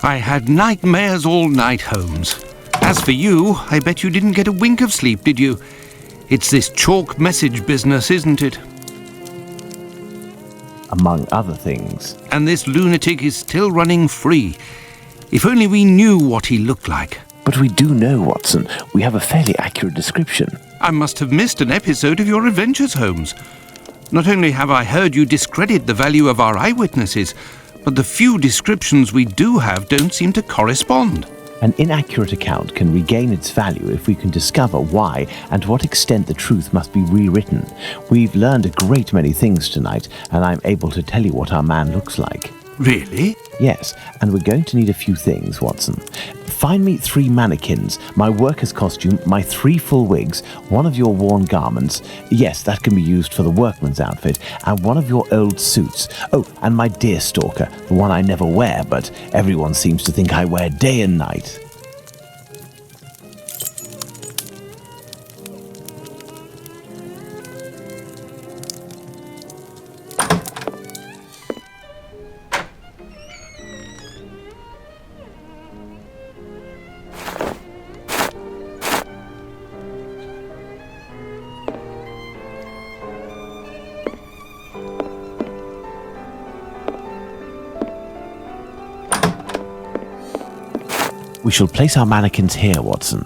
I had nightmares all night, Holmes. As for you, I bet you didn't get a wink of sleep, did you? It's this chalk message business, isn't it? Among other things. And this lunatic is still running free. If only we knew what he looked like. But we do know, Watson. We have a fairly accurate description. I must have missed an episode of your adventures, Holmes. Not only have I heard you discredit the value of our eyewitnesses, but the few descriptions we do have don't seem to correspond. An inaccurate account can regain its value if we can discover why and to what extent the truth must be rewritten. We've learned a great many things tonight, and I'm able to tell you what our man looks like. Really? Yes, and we're going to need a few things, Watson. Find me 3 mannequins, my worker's costume, my 3 full wigs, one of your worn garments, yes, that can be used for the workman's outfit, and one of your old suits. Oh, and my deer stalker, the one I never wear, but everyone seems to think I wear day and night. We shall place our mannequins here, Watson.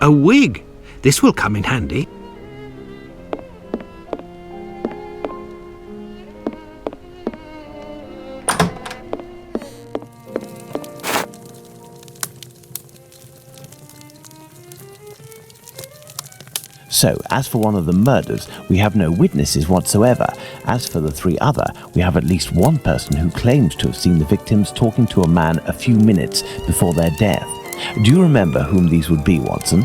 A wig! This will come in handy. So, as for one of the murders, we have no witnesses whatsoever. As for the 3 other, we have at least one person who claims to have seen the victims talking to a man a few minutes before their death. Do you remember whom these would be, Watson?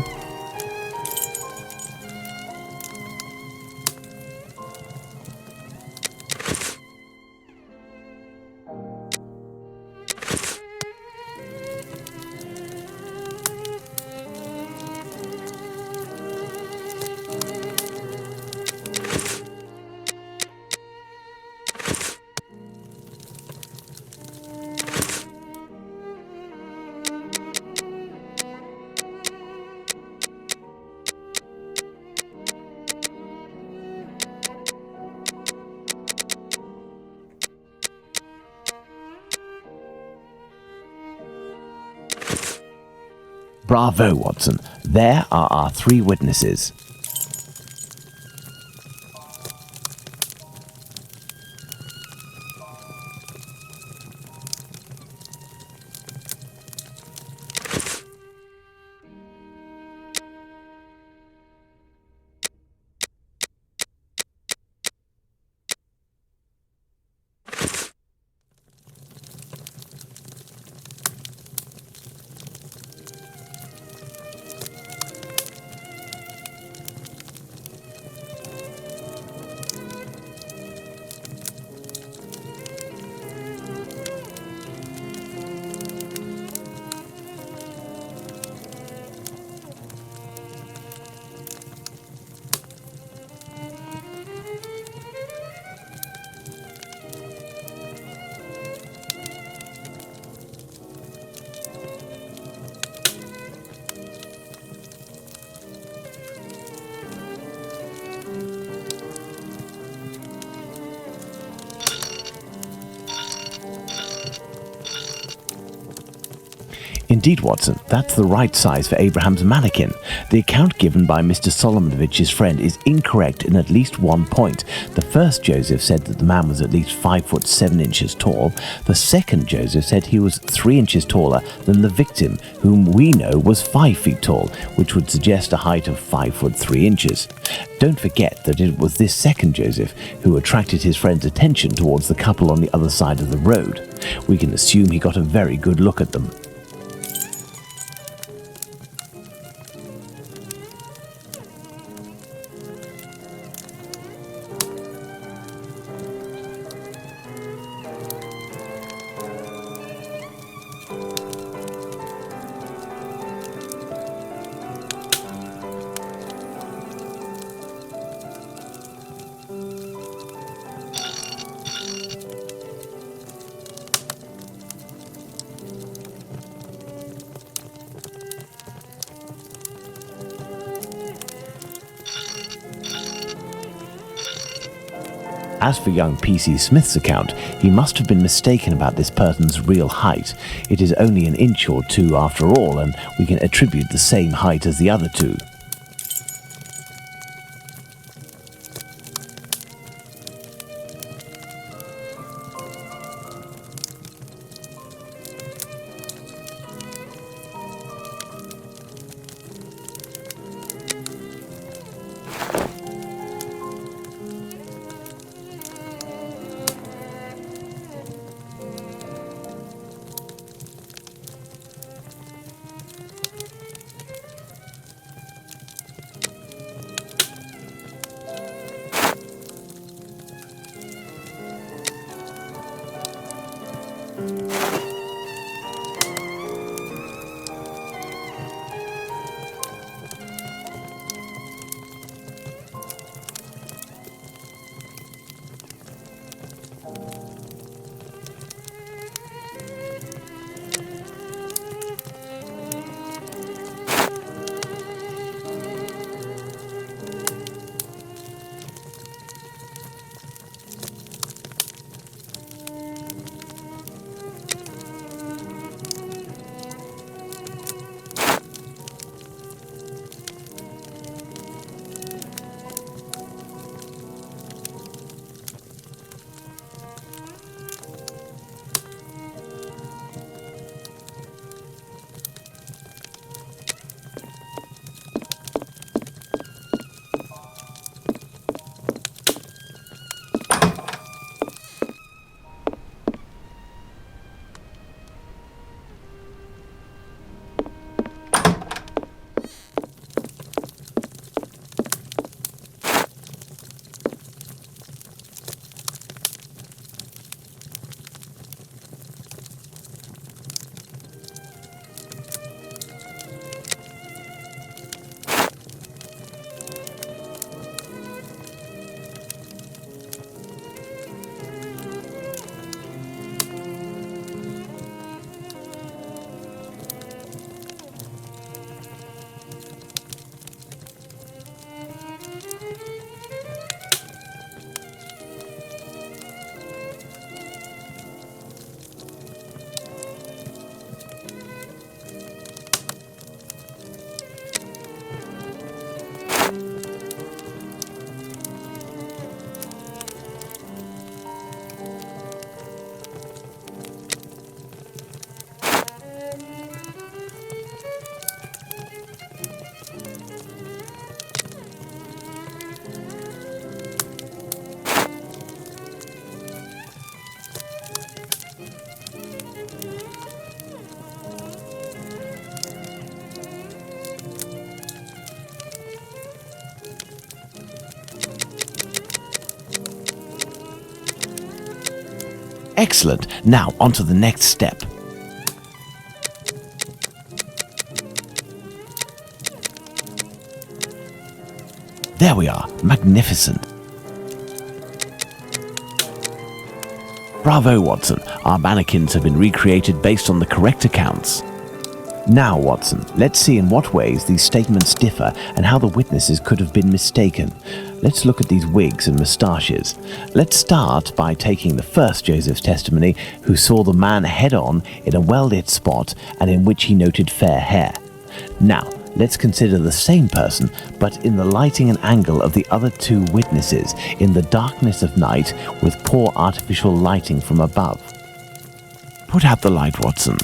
Bravo, Watson. There are our 3 witnesses. Indeed, Watson, that's the right size for Abraham's mannequin. The account given by Mr. Solomonovich's friend is incorrect in at least one point. The first Joseph said that the man was at least 5 foot 7 inches tall. The second Joseph said he was 3 inches taller than the victim, whom we know was 5 feet tall, which would suggest a height of 5 foot 3 inches. Don't forget that it was this second Joseph who attracted his friend's attention towards the couple on the other side of the road. We can assume he got a very good look at them. As for young P.C. Smith's account, he must have been mistaken about this person's real height. It is only an inch or two after all, and we can attribute the same height as the other two. Excellent. Now, on to the next step. There we are. Magnificent. Bravo, Watson. Our mannequins have been recreated based on the correct accounts. Now, Watson, let's see in what ways these statements differ and how the witnesses could have been mistaken. Let's look at these wigs and moustaches. Let's start by taking the first Joseph's testimony, who saw the man head-on in a well-lit spot and in which he noted fair hair. Now, let's consider the same person, but in the lighting and angle of the other two witnesses, in the darkness of night, with poor artificial lighting from above. Put out the light, Watson.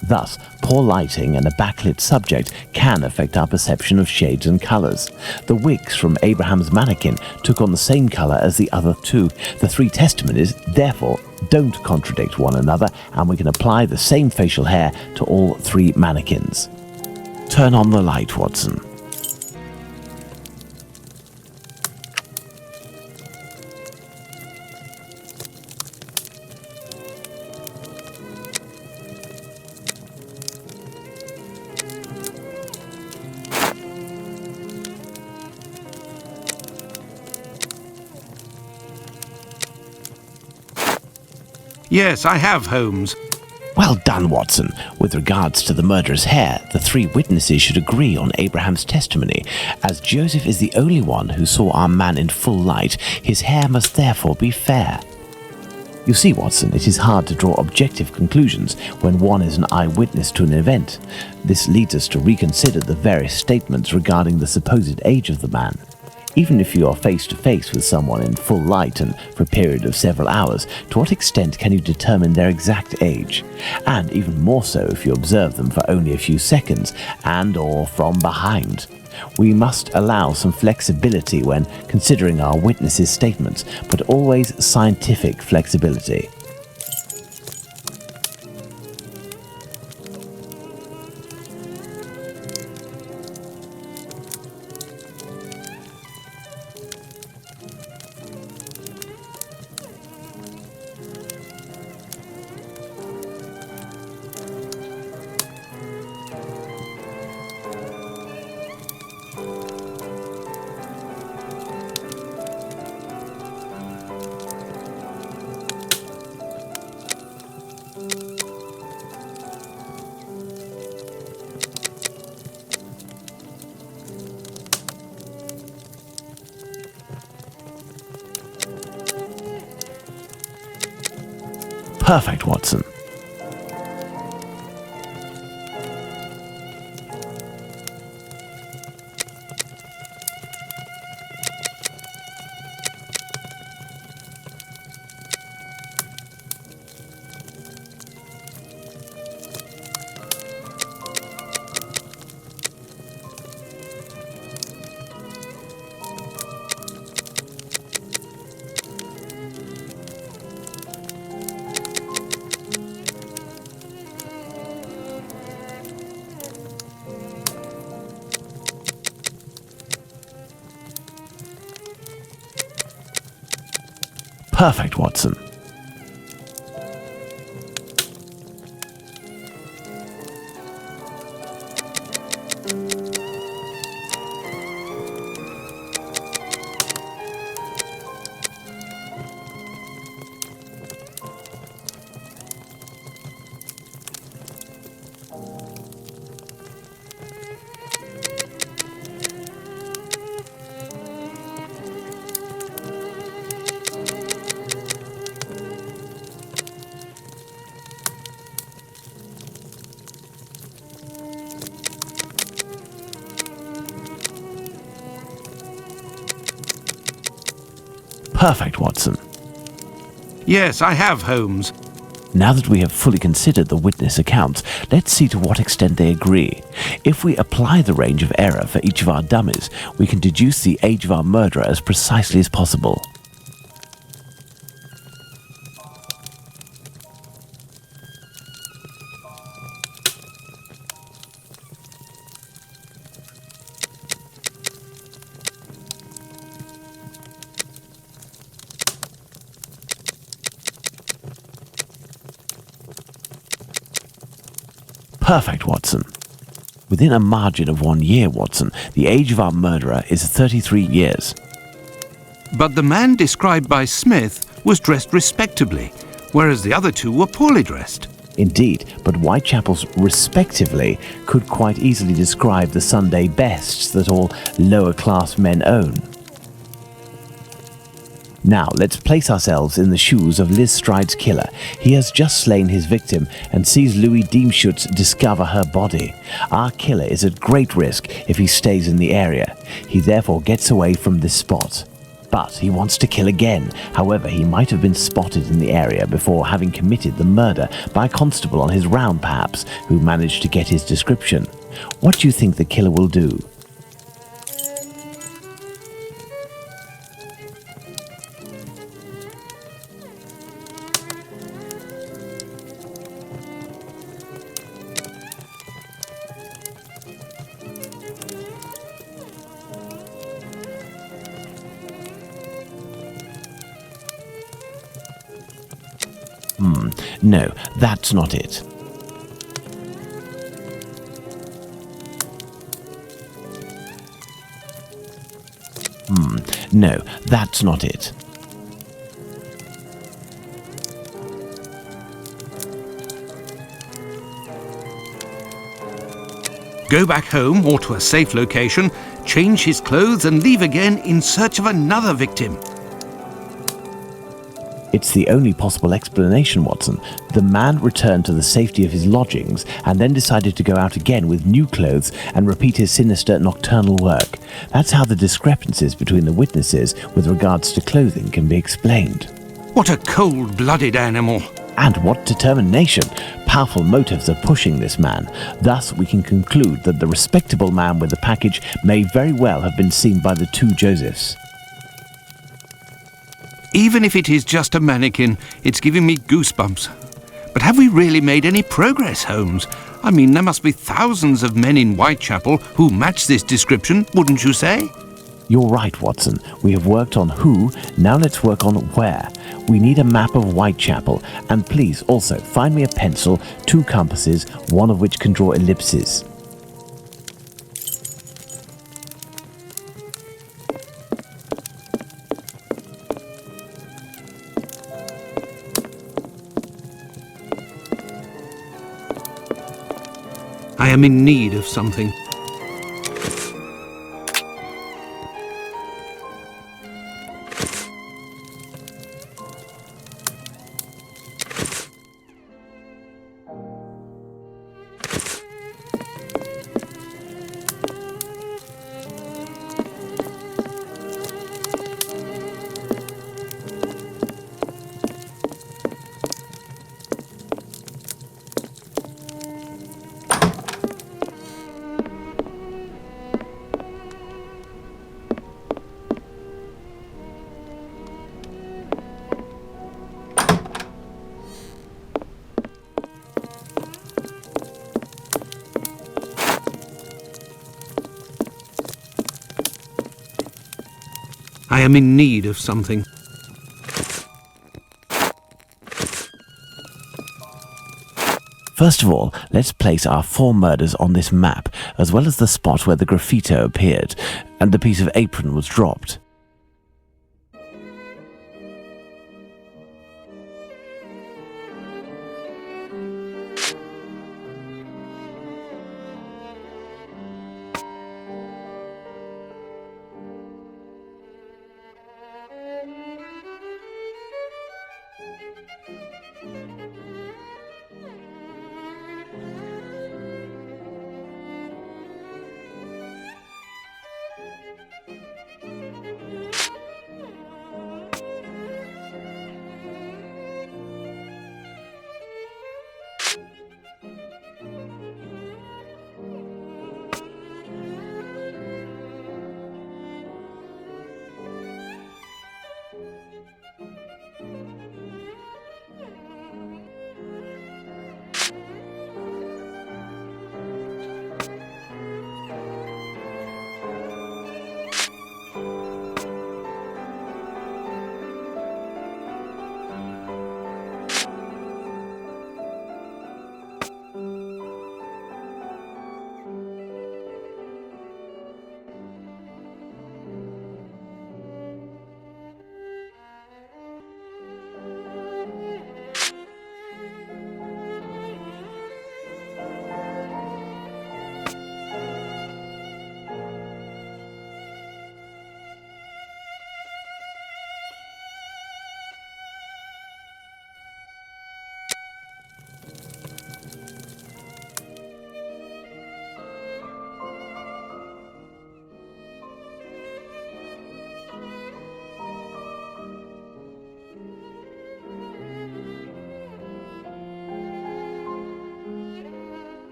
Thus, poor lighting and a backlit subject can affect our perception of shades and colours. The wigs from Abraham's mannequin took on the same colour as the other two. The three testimonies, therefore, don't contradict one another, and we can apply the same facial hair to all three mannequins. Turn on the light, Watson. Yes, I have, Holmes. Well done, Watson. With regards to the murderer's hair, the three witnesses should agree on Abraham's testimony. As Joseph is the only one who saw our man in full light, his hair must therefore be fair. You see, Watson, it is hard to draw objective conclusions when one is an eyewitness to an event. This leads us to reconsider the various statements regarding the supposed age of the man. Even if you are face to face with someone in full light and for a period of several hours, to what extent can you determine their exact age? And even more so if you observe them for only a few seconds and or from behind. We must allow some flexibility when considering our witnesses' statements, but always scientific flexibility. Perfect, Watson. Perfect, Watson. Perfect, Watson. Yes, I have, Holmes. Now that we have fully considered the witness accounts, let's see to what extent they agree. If we apply the range of error for each of our dummies, we can deduce the age of our murderer as precisely as possible. Perfect, Watson. Within a margin of 1 year, Watson, the age of our murderer is 33 years. But the man described by Smith was dressed respectably, whereas the other two were poorly dressed. Indeed, but Whitechapel's respectively could quite easily describe the Sunday bests that all lower-class men own. Now, let's place ourselves in the shoes of Liz Stride's killer. He has just slain his victim and sees Louis Diemschutz discover her body. Our killer is at great risk if he stays in the area. He therefore gets away from this spot. But he wants to kill again. However, he might have been spotted in the area before having committed the murder by a constable on his round, perhaps, who managed to get his description. What do you think the killer will do? No, that's not it. No, that's not it. Go back home or to a safe location, change his clothes and leave again in search of another victim. It's the only possible explanation, Watson. The man returned to the safety of his lodgings and then decided to go out again with new clothes and repeat his sinister nocturnal work. That's how the discrepancies between the witnesses with regards to clothing can be explained. What a cold-blooded animal. And what determination! Powerful motives are pushing this man. Thus, we can conclude that the respectable man with the package may very well have been seen by the two Josephs. Even if it is just a mannequin, it's giving me goosebumps. But have we really made any progress, Holmes? I mean, there must be thousands of men in Whitechapel who match this description, wouldn't you say? You're right, Watson. We have worked on who, now let's work on where. We need a map of Whitechapel, and please also find me a pencil, 2 compasses, one of which can draw ellipses. I am in need of something. I am in need of something. First of all, let's place our 4 murders on this map, as well as the spot where the graffito appeared, and the piece of apron was dropped.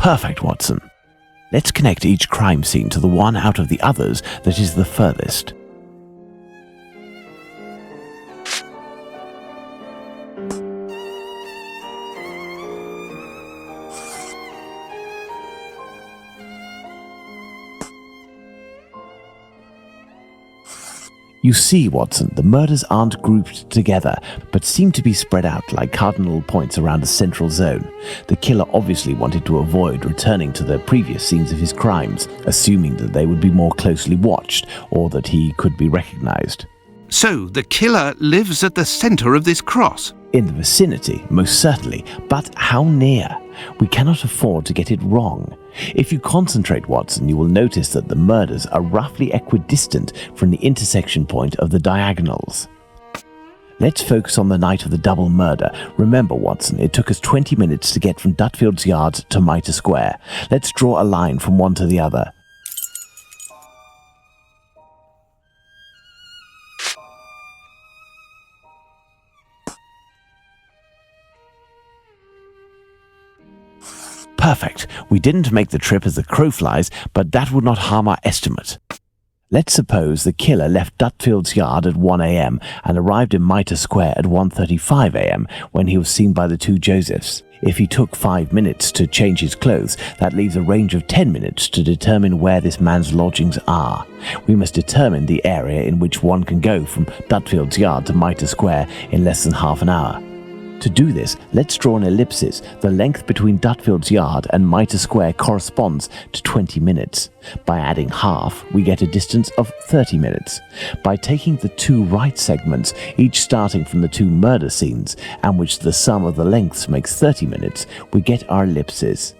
Perfect, Watson. Let's connect each crime scene to the one out of the others that is the furthest. You see, Watson, the murders aren't grouped together, but seem to be spread out like cardinal points around a central zone. The killer obviously wanted to avoid returning to the previous scenes of his crimes, assuming that they would be more closely watched or that he could be recognized. So the killer lives at the centre of this cross? In the vicinity, most certainly, but how near? We cannot afford to get it wrong. If you concentrate, Watson, you will notice that the murders are roughly equidistant from the intersection point of the diagonals. Let's focus on the night of the double murder. Remember, Watson, it took us 20 minutes to get from Dutfield's Yard to Mitre Square. Let's draw a line from one to the other. Perfect. We didn't make the trip as the crow flies, but that would not harm our estimate. Let's suppose the killer left Dutfield's Yard at 1 a.m. and arrived in Mitre Square at 1:35 a.m. when he was seen by the two Josephs. If he took 5 minutes to change his clothes, that leaves a range of 10 minutes to determine where this man's lodgings are. We must determine the area in which one can go from Dutfield's Yard to Mitre Square in less than half an hour. To do this, let's draw an ellipsis. The length between Dutfield's Yard and Mitre Square corresponds to 20 minutes. By adding half, we get a distance of 30 minutes. By taking the two right segments, each starting from the two murder scenes, and which the sum of the lengths makes 30 minutes, we get our ellipses.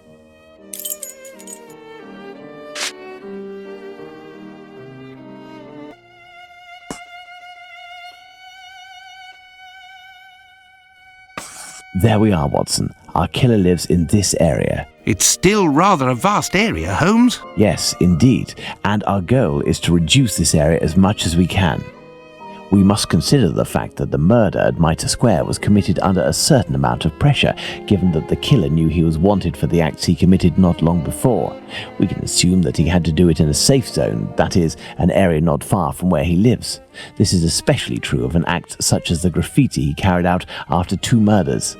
There we are, Watson. Our killer lives in this area. It's still rather a vast area, Holmes. Yes, indeed. And our goal is to reduce this area as much as we can. We must consider the fact that the murder at Mitre Square was committed under a certain amount of pressure, given that the killer knew he was wanted for the acts he committed not long before. We can assume that he had to do it in a safe zone, that is, an area not far from where he lives. This is especially true of an act such as the graffiti he carried out after 2 murders.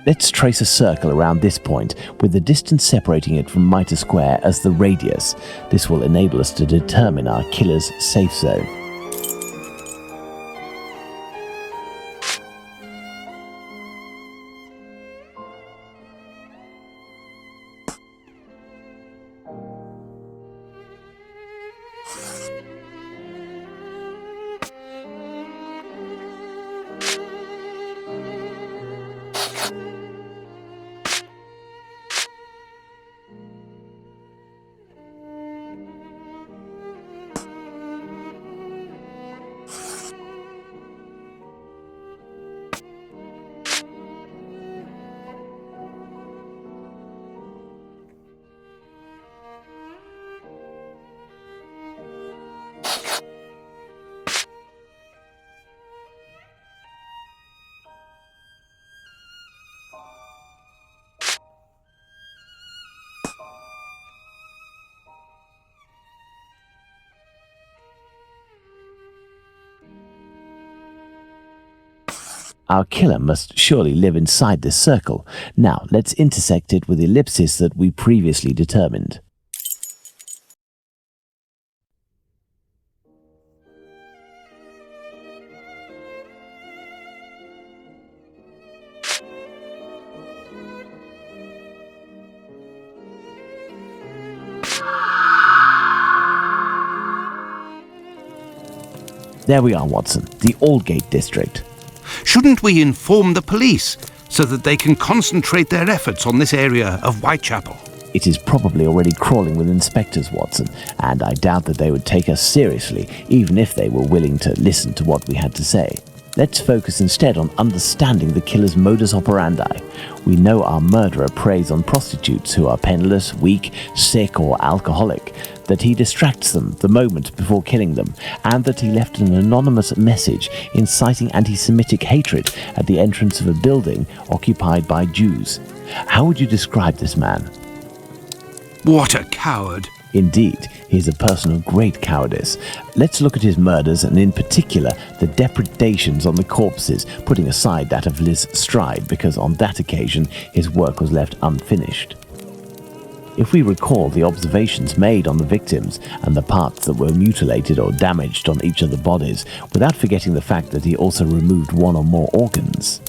Let's trace a circle around this point, with the distance separating it from Mitre Square as the radius. This will enable us to determine our killer's safe zone. Our killer must surely live inside this circle. Now, let's intersect it with the ellipsis that we previously determined. There we are, Watson, the Aldgate district. Shouldn't we inform the police so that they can concentrate their efforts on this area of Whitechapel? It is probably already crawling with inspectors, Watson, and I doubt that they would take us seriously, even if they were willing to listen to what we had to say. Let's focus instead on understanding the killer's modus operandi. We know our murderer preys on prostitutes who are penniless, weak, sick, or alcoholic, that he distracts them the moment before killing them, and that he left an anonymous message inciting anti-Semitic hatred at the entrance of a building occupied by Jews. How would you describe this man? What a coward! Indeed, he is a person of great cowardice. Let's look at his murders, and in particular, the depredations on the corpses, putting aside that of Liz Stride, because on that occasion his work was left unfinished. If we recall the observations made on the victims and the parts that were mutilated or damaged on each of the bodies, without forgetting the fact that he also removed one or more organs,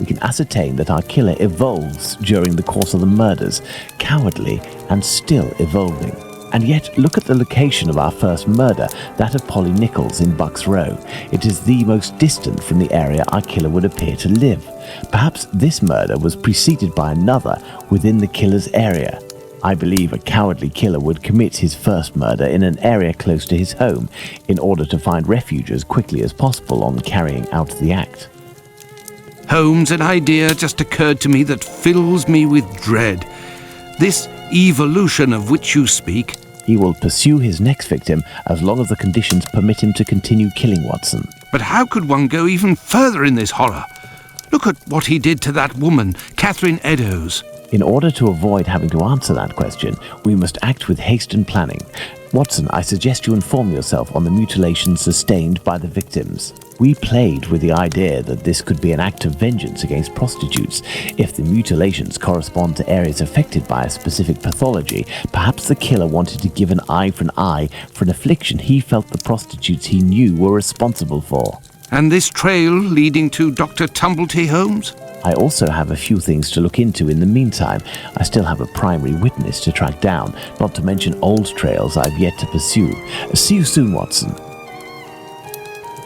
we can ascertain that our killer evolves during the course of the murders, cowardly and still evolving. And yet, look at the location of our first murder, that of Polly Nichols in Bucks Row. It is the most distant from the area our killer would appear to live. Perhaps this murder was preceded by another within the killer's area. I believe a cowardly killer would commit his first murder in an area close to his home in order to find refuge as quickly as possible on carrying out the act. Holmes, an idea just occurred to me that fills me with dread. This evolution of which you speak. He will pursue his next victim as long as the conditions permit him to continue killing Watson. But how could one go even further in this horror? Look at what he did to that woman, Catherine Eddowes. In order to avoid having to answer that question, we must act with haste and planning. Watson, I suggest you inform yourself on the mutilations sustained by the victims. We played with the idea that this could be an act of vengeance against prostitutes. If the mutilations correspond to areas affected by a specific pathology, perhaps the killer wanted to give an eye for an affliction he felt the prostitutes he knew were responsible for. And this trail leading to Dr. Tumblety, Holmes? I also have a few things to look into in the meantime. I still have a primary witness to track down, not to mention old trails I've yet to pursue. See you soon, Watson.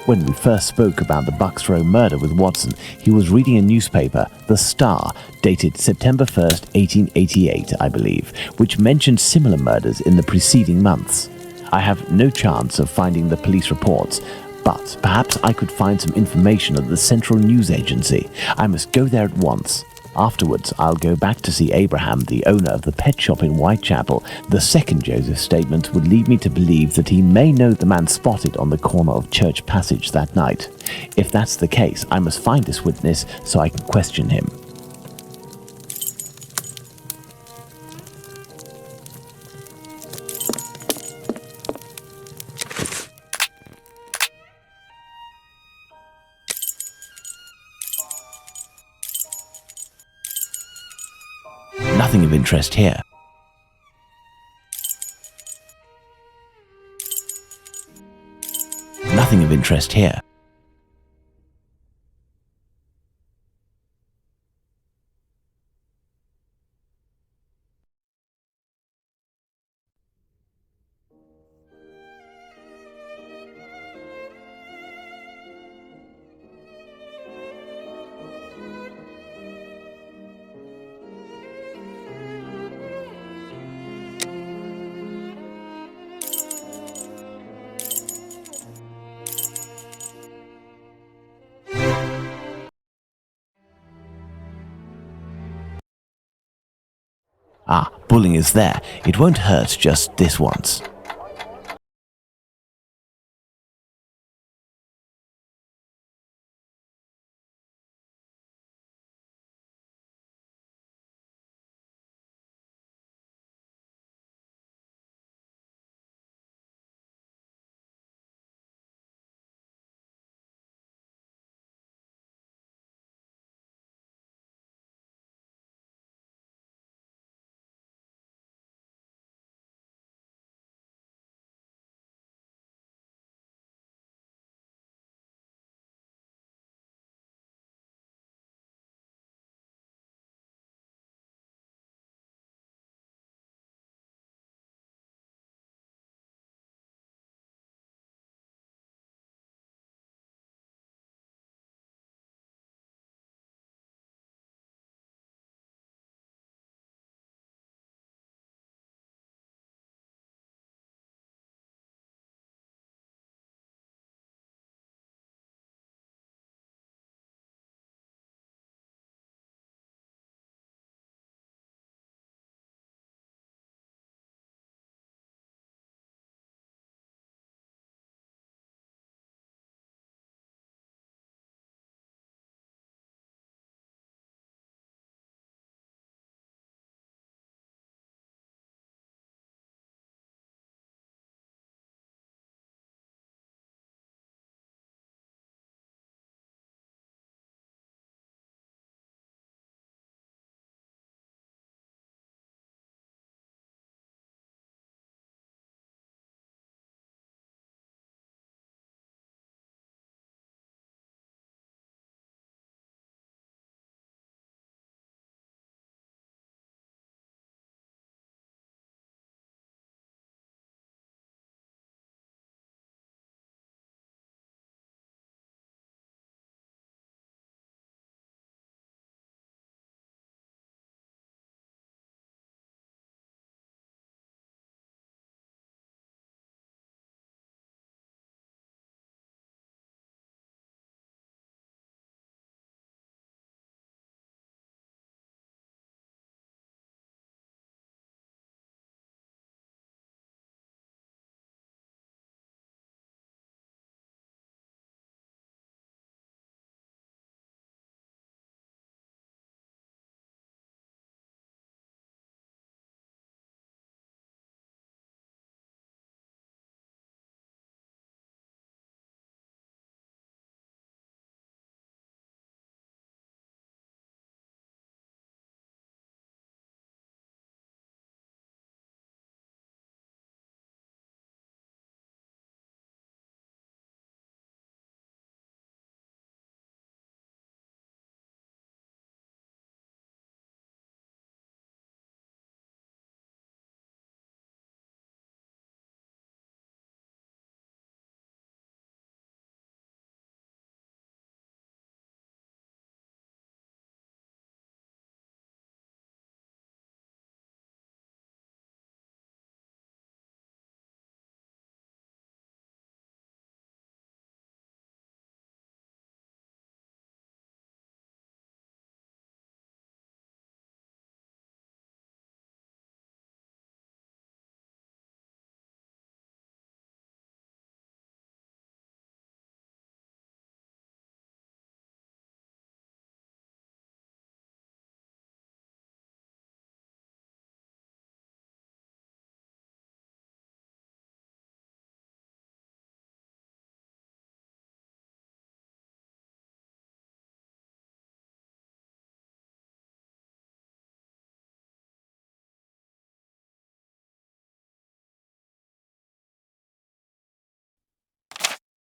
When we first spoke about the Bucks Row murder with Watson, he was reading a newspaper, The Star, dated September 1st, 1888, I believe, which mentioned similar murders in the preceding months. I have no chance of finding the police reports, but perhaps I could find some information at the Central News Agency. I must go there at once. Afterwards, I'll go back to see Abraham, the owner of the pet shop in Whitechapel. The second Joseph's statement would lead me to believe that he may know the man spotted on the corner of Church Passage that night. If that's the case, I must find this witness so I can question him. Nothing of interest here. Nothing of interest here. Ah, bullying is there. It won't hurt just this once.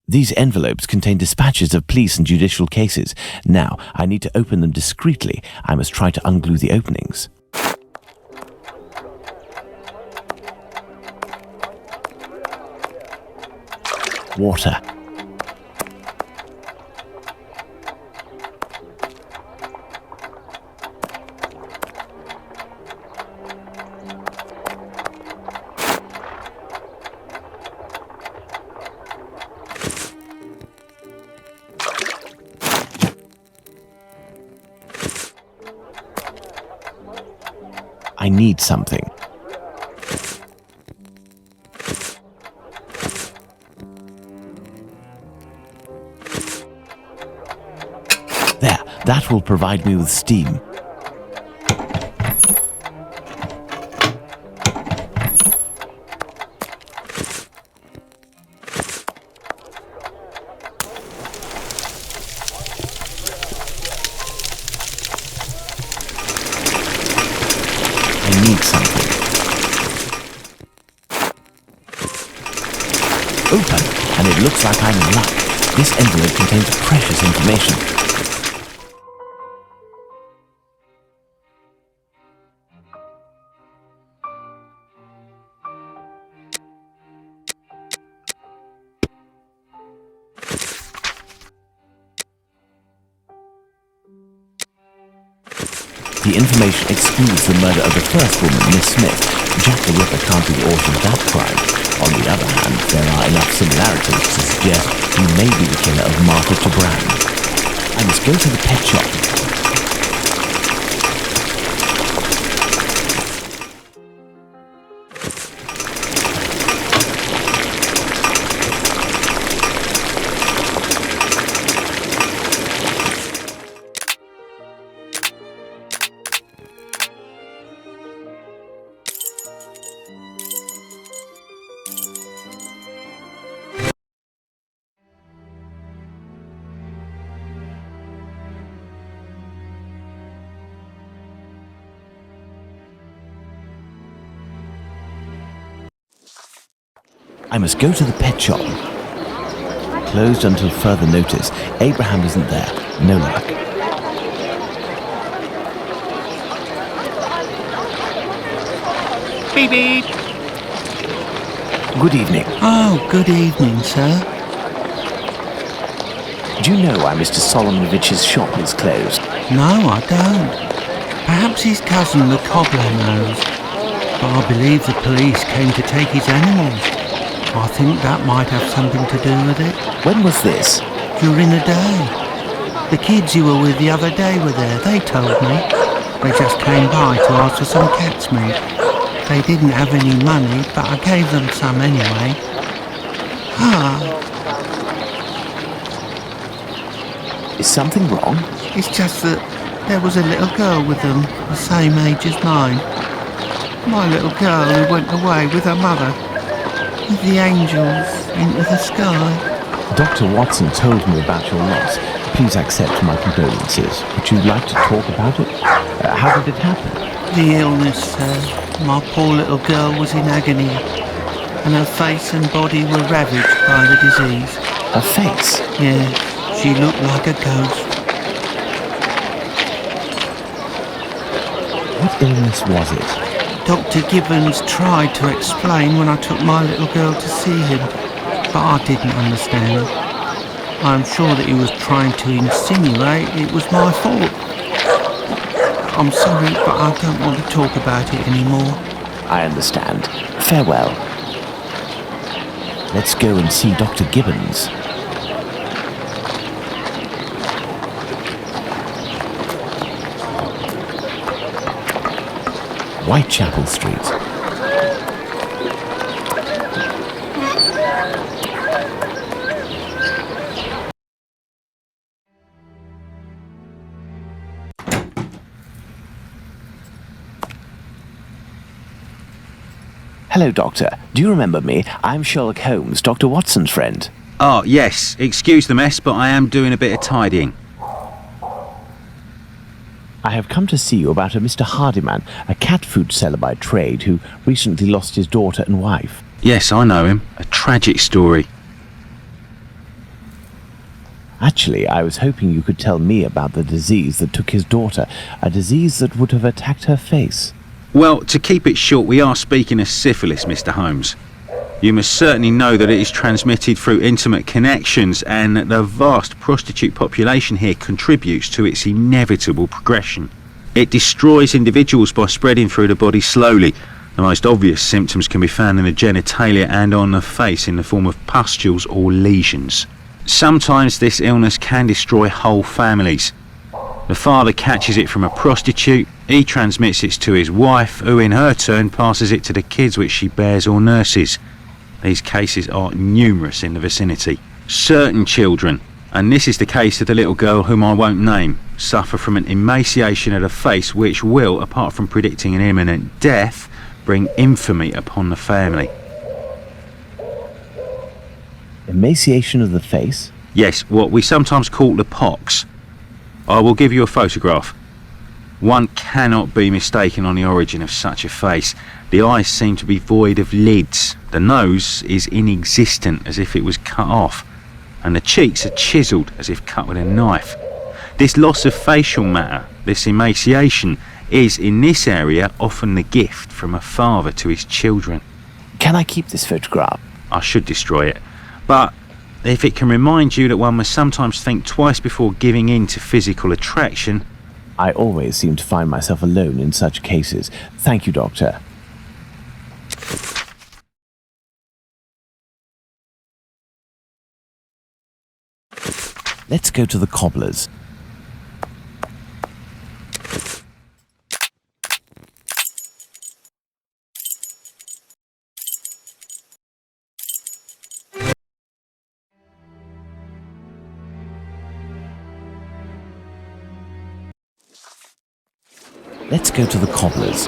These envelopes contain dispatches of police and judicial cases. Now, I need to open them discreetly. I must try to unglue the openings. Water. I need something. There, that will provide me with steam. I need something. Open, and it looks like I'm in luck. This envelope contains precious information. The information excludes the murder of the first woman, Miss Smith. Jack the Ripper can't be the author of that crime. On the other hand, there are enough similarities to suggest he may be the killer of Martha to Brand. I must go to the pet shop. I must go to the pet shop. Closed until further notice. Abraham isn't there. No luck. Beep beep. Good evening. Oh, good evening, sir. Do you know why Mr. Solomonovich's shop is closed? No, I don't. Perhaps his cousin, the cobbler, knows. But I believe the police came to take his animals. I think that might have something to do with it. When was this? During the day. The kids you were with the other day were there, they told me. They just came by to ask for some cat's meat. They didn't have any money, but I gave them some anyway. Is something wrong? It's just that there was a little girl with them, the same age as mine. My little girl who went away with her mother. With the angels into the sky. Dr. Watson told me about your loss. Please accept my condolences. Would you like to talk about it? How did it happen? The illness, sir. My poor little girl was in agony, and her face and body were ravaged by the disease. Her face? Yeah, she looked like a ghost. What illness was it? Dr. Gibbons tried to explain when I took my little girl to see him, but I didn't understand. I'm sure that he was trying to insinuate it was my fault. I'm sorry, but I don't want to talk about it anymore. I understand. Farewell. Let's go and see Dr. Gibbons. Whitechapel Street. Hello, Doctor. Do you remember me? I'm Sherlock Holmes, Dr. Watson's friend. Oh, yes. Excuse the mess, but I am doing a bit of tidying. I have come to see you about a Mr. Hardyman, a cat food seller by trade who recently lost his daughter and wife. Yes, I know him. A tragic story. Actually, I was hoping you could tell me about the disease that took his daughter, a disease that would have attacked her face. Well, to keep it short, we are speaking of syphilis, Mr. Holmes. You must certainly know that it is transmitted through intimate connections, and that the vast prostitute population here contributes to its inevitable progression. It destroys individuals by spreading through the body slowly. The most obvious symptoms can be found in the genitalia and on the face in the form of pustules or lesions. Sometimes this illness can destroy whole families. The father catches it from a prostitute, he transmits it to his wife, who in her turn passes it to the kids which she bears or nurses. These cases are numerous in the vicinity. Certain children, and this is the case of the little girl whom I won't name, suffer from an emaciation of the face which will, apart from predicting an imminent death, bring infamy upon the family. Emaciation of the face? Yes, what we sometimes call the pox. I will give you a photograph. One cannot be mistaken on the origin of such a face. The eyes seem to be void of lids. The nose is inexistent, as if it was cut off. And the cheeks are chiselled, as if cut with a knife. This loss of facial matter, this emaciation, is in this area often the gift from a father to his children. Can I keep this photograph? I should destroy it. But if it can remind you that one must sometimes think twice before giving in to physical attraction. I always seem to find myself alone in such cases. Thank you, Doctor. Let's go to the cobbler's. Let's go to the cobbler's.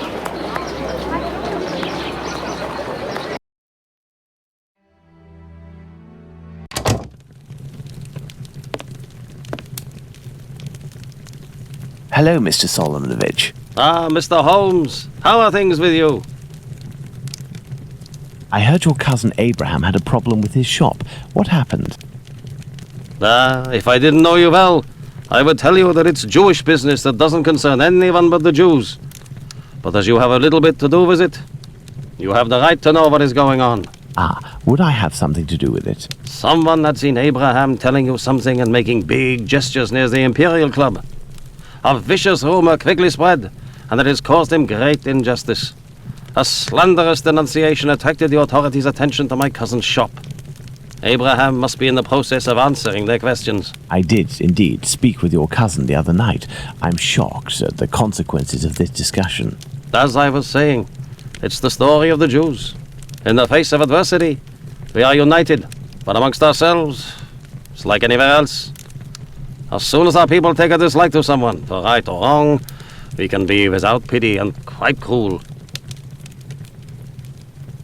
Hello, Mr. Solomonovich. Ah, Mr. Holmes, how are things with you? I heard your cousin Abraham had a problem with his shop. What happened? If I didn't know you well, I would tell you that it's Jewish business that doesn't concern anyone but the Jews. But as you have a little bit to do with it, you have the right to know what is going on. Ah, would I have something to do with it? Someone had seen Abraham telling you something and making big gestures near the Imperial Club. A vicious rumor quickly spread, and it has caused him great injustice. A slanderous denunciation attracted the authorities' attention to my cousin's shop. Abraham must be in the process of answering their questions. I did, indeed, speak with your cousin the other night. I'm shocked at the consequences of this discussion. As I was saying, it's the story of the Jews. In the face of adversity, we are united, but amongst ourselves, it's like anywhere else. As soon as our people take a dislike to someone, for right or wrong, we can be without pity and quite cruel.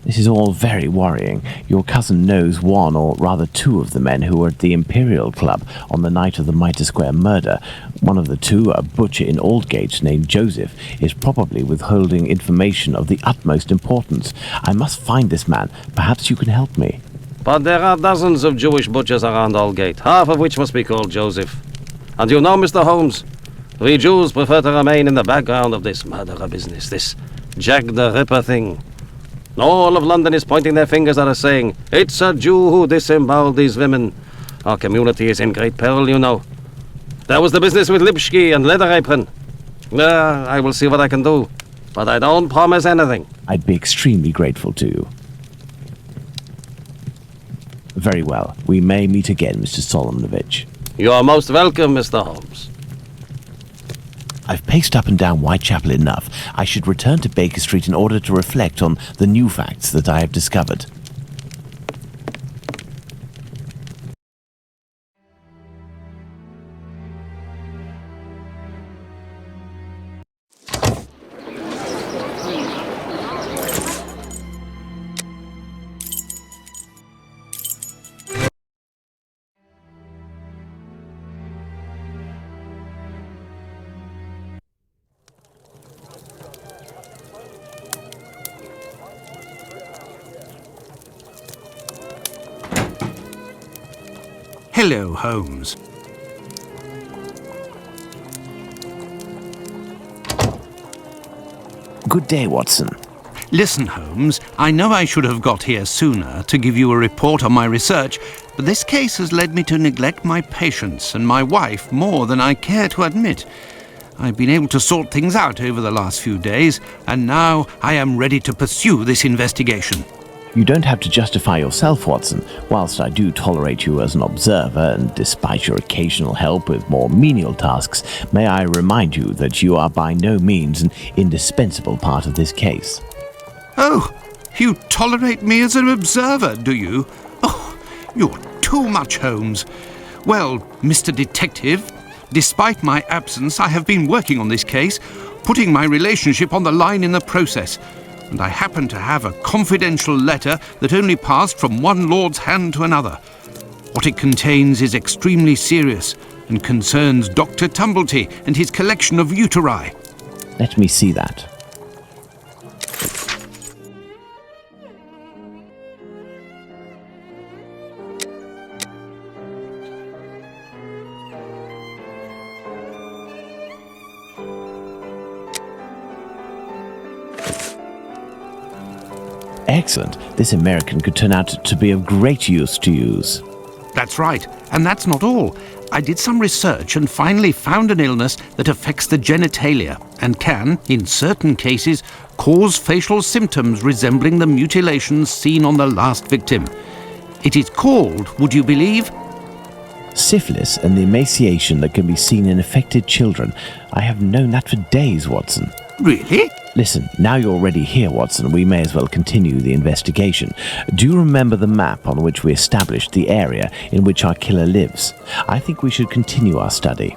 This is all very worrying. Your cousin knows one, or rather two, of the men who were at the Imperial Club on the night of the Mitre Square murder. One of the two, a butcher in Aldgate named Joseph, is probably withholding information of the utmost importance. I must find this man. Perhaps you can help me. But there are dozens of Jewish butchers around Aldgate, half of which must be called Joseph. And you know, Mr. Holmes, we Jews prefer to remain in the background of this murderer business, this Jack the Ripper thing. All of London is pointing their fingers at us, saying, "It's a Jew who disemboweled these women." Our community is in great peril, you know. There was the business with Lipsky and Leather Apron. I will see what I can do, but I don't promise anything. I'd be extremely grateful to you. Very well. We may meet again, Mr. Solomonovich. You are most welcome, Mr. Holmes. I've paced up and down Whitechapel enough. I should return to Baker Street in order to reflect on the new facts that I have discovered. Hello, Holmes. Good day, Watson. Listen, Holmes, I know I should have got here sooner to give you a report on my research, but this case has led me to neglect my patients and my wife more than I care to admit. I've been able to sort things out over the last few days, and now I am ready to pursue this investigation. You don't have to justify yourself, Watson. Whilst I do tolerate you as an observer, and despite your occasional help with more menial tasks, may I remind you that you are by no means an indispensable part of this case. Oh, you tolerate me as an observer, do you? Oh, you're too much, Holmes. Well, Mr. Detective, despite my absence, I have been working on this case, putting my relationship on the line in the process. And I happen to have a confidential letter that only passed from one lord's hand to another. What it contains is extremely serious and concerns Dr. Tumblety and his collection of uteri. Let me see that. Excellent. This American could turn out to be of great use to use. That's right, and that's not all. I did some research and finally found an illness that affects the genitalia and can, in certain cases, cause facial symptoms resembling the mutilations seen on the last victim. It is called, would you believe? Syphilis and the emaciation that can be seen in affected children. I have known that for days, Watson. Really? Listen, now you're already here, Watson, we may as well continue the investigation. Do you remember the map on which we established the area in which our killer lives? I think we should continue our study.